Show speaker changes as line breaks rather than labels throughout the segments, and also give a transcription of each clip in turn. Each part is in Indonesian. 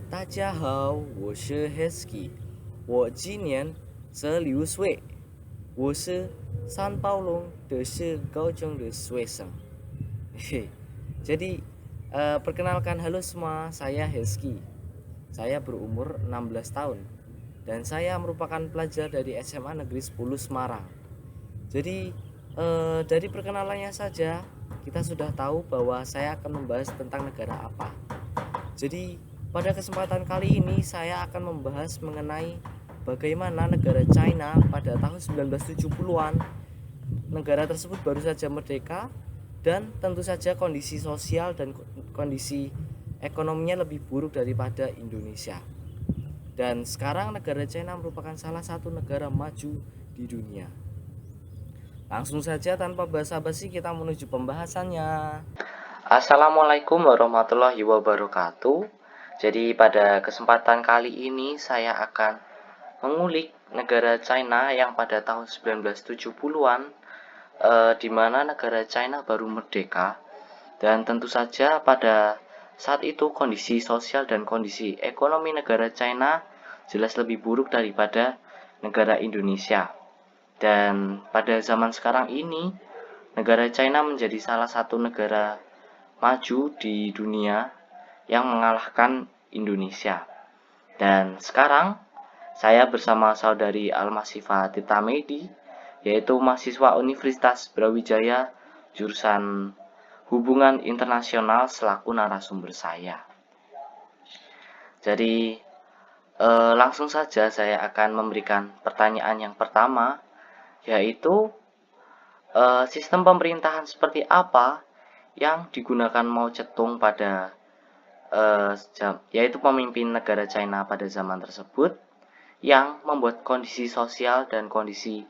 大家好，我是 Hesky，我今年16岁，我是三宝龙的是高中的学生。Hehe. Jadi perkenalkan halo semua, saya Hesky. Saya berumur 16 tahun dan saya merupakan pelajar dari SMA Negeri 10 Semarang. Jadi dari perkenalannya saja kita sudah tahu bahwa saya akan membahas tentang negara apa. Jadi pada kesempatan kali ini saya akan membahas mengenai bagaimana negara China pada tahun 1970-an. Negara tersebut baru saja merdeka dan tentu saja kondisi sosial dan kondisi ekonominya lebih buruk daripada Indonesia. Dan sekarang negara China merupakan salah satu negara maju di dunia. Langsung saja tanpa basa-basi kita menuju pembahasannya. Assalamualaikum warahmatullahi wabarakatuh. Jadi pada kesempatan kali ini saya akan mengulik negara China yang pada tahun 1970-an, di mana negara China baru merdeka, dan tentu saja pada saat itu kondisi sosial dan kondisi ekonomi negara China jelas lebih buruk daripada negara Indonesia. Dan pada zaman sekarang ini negara China menjadi salah satu negara maju di dunia yang mengalahkan Indonesia. Dan sekarang saya bersama saudari Almasifah Tirtamedi, yaitu mahasiswa Universitas Brawijaya jurusan Hubungan Internasional selaku narasumber saya. Jadi langsung saja saya akan memberikan pertanyaan yang pertama, yaitu sistem pemerintahan seperti apa yang digunakan Mao Zedong pada yaitu pemimpin negara China pada zaman tersebut, yang membuat kondisi sosial dan kondisi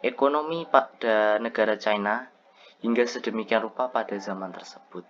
ekonomi pada negara China hingga sedemikian rupa pada zaman tersebut.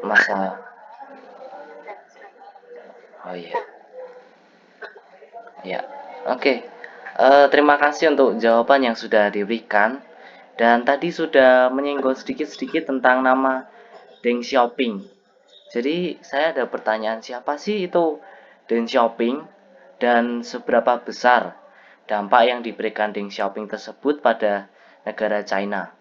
masa. Oh iya, ya. Oke. Terima kasih untuk jawaban yang sudah diberikan. Dan tadi sudah menyinggung sedikit-sedikit tentang nama Deng Xiaoping. Jadi saya ada pertanyaan, siapa sih itu Deng Xiaoping dan seberapa besar dampak yang diberikan Deng Xiaoping tersebut pada negara China?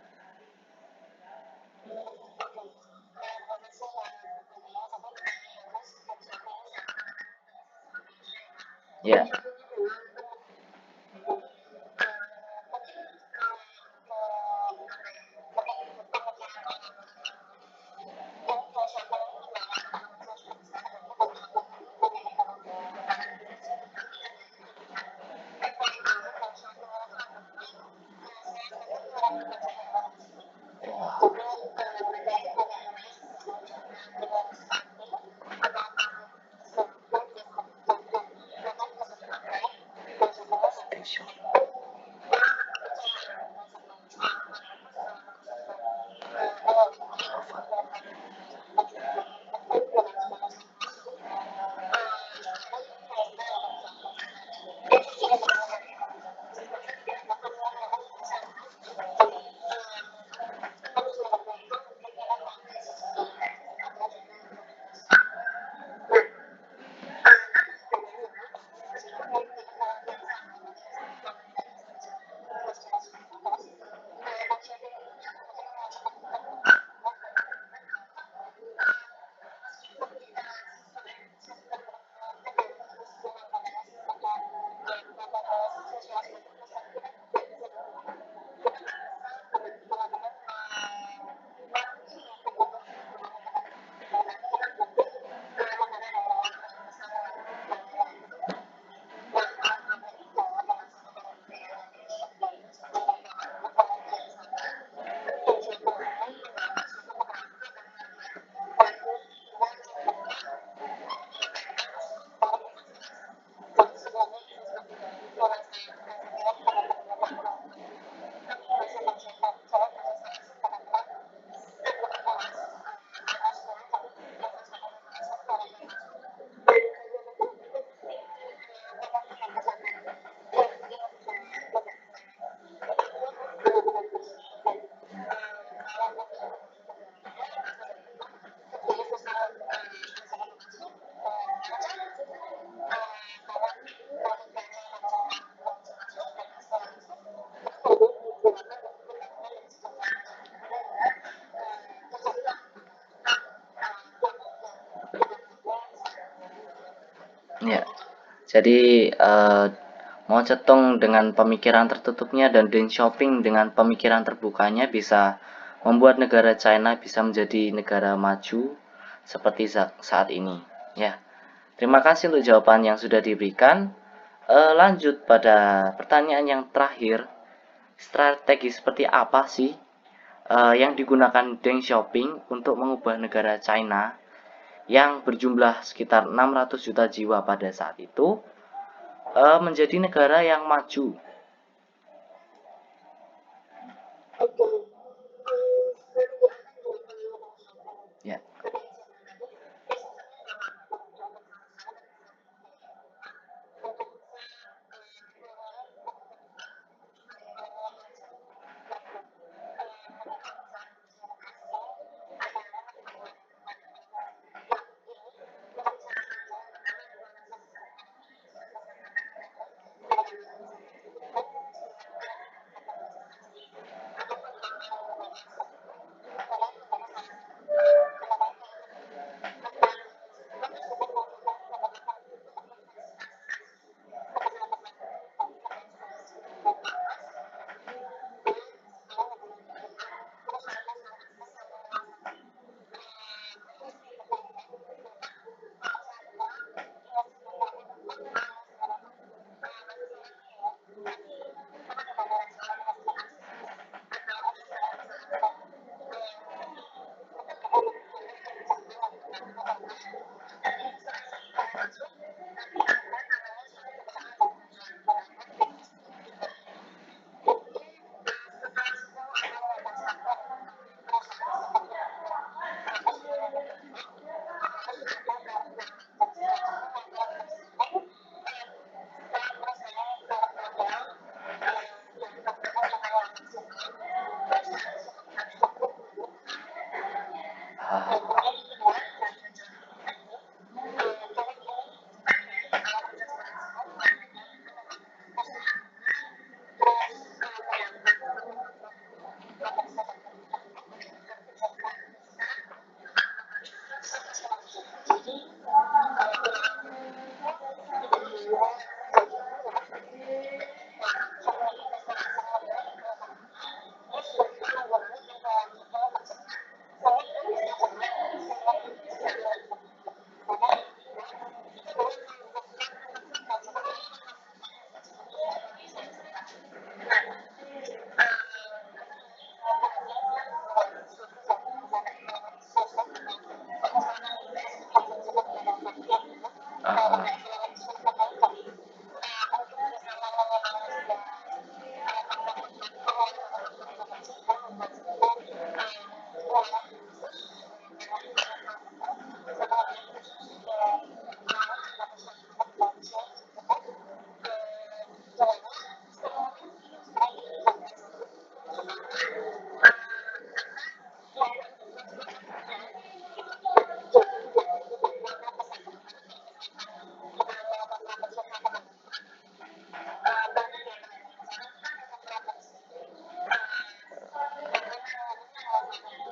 Ya, Deng Xiaoping. Ya. Jadi Mao Zedong dengan pemikiran tertutupnya dan Deng Xiaoping dengan pemikiran terbukanya bisa membuat negara China bisa menjadi negara maju seperti saat ini. Ya, terima kasih untuk jawaban yang sudah diberikan. Lanjut pada pertanyaan yang terakhir, strategi seperti apa sih yang digunakan Deng Xiaoping untuk mengubah negara China yang berjumlah sekitar 600 juta jiwa pada saat itu menjadi negara yang maju. Ya,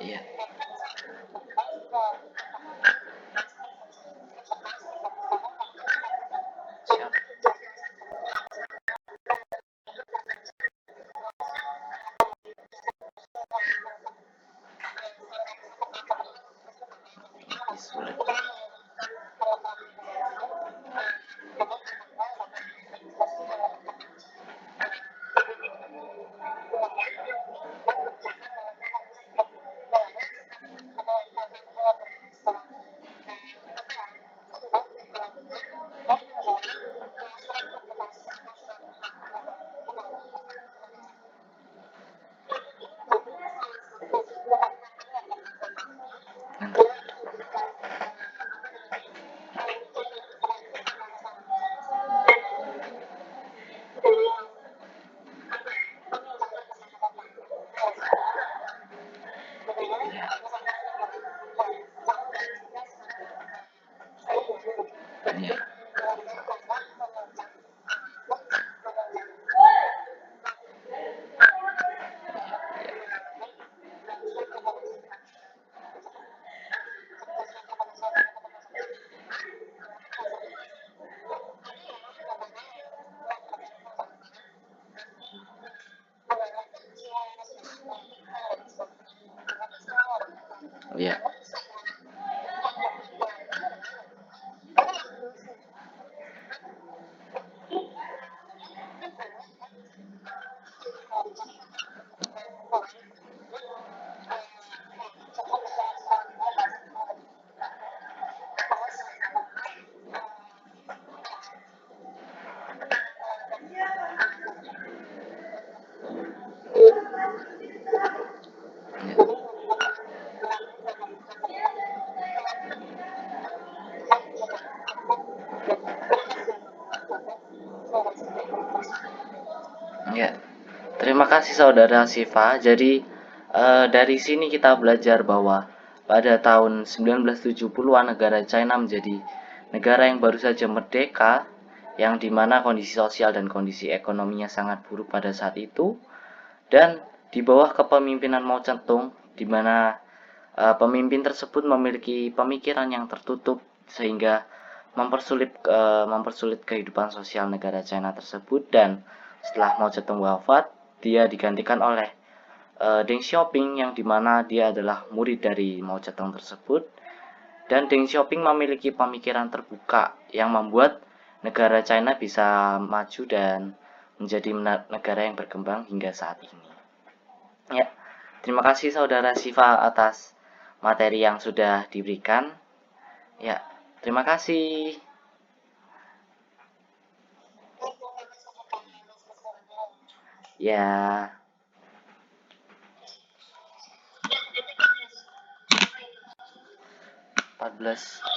Iya, siap. Sulit. Iya, iya, iya. Ya, terima kasih Saudara Siva. Jadi dari sini kita belajar bahwa pada tahun 1970-an negara China menjadi negara yang baru saja merdeka, yang dimana kondisi sosial dan kondisi ekonominya sangat buruk pada saat itu, dan di bawah kepemimpinan Mao Zedong, di mana pemimpin tersebut memiliki pemikiran yang tertutup sehingga mempersulit kehidupan sosial negara China tersebut. Dan setelah Mao Zedong wafat, dia digantikan oleh Deng Xiaoping, yang dimana dia adalah murid dari Mao Zedong tersebut. Dan Deng Xiaoping memiliki pemikiran terbuka yang membuat negara China bisa maju dan menjadi negara yang berkembang hingga saat ini. Ya, terima kasih Saudara Siva atas materi yang sudah diberikan. Ya, terima kasih. Ya, 14.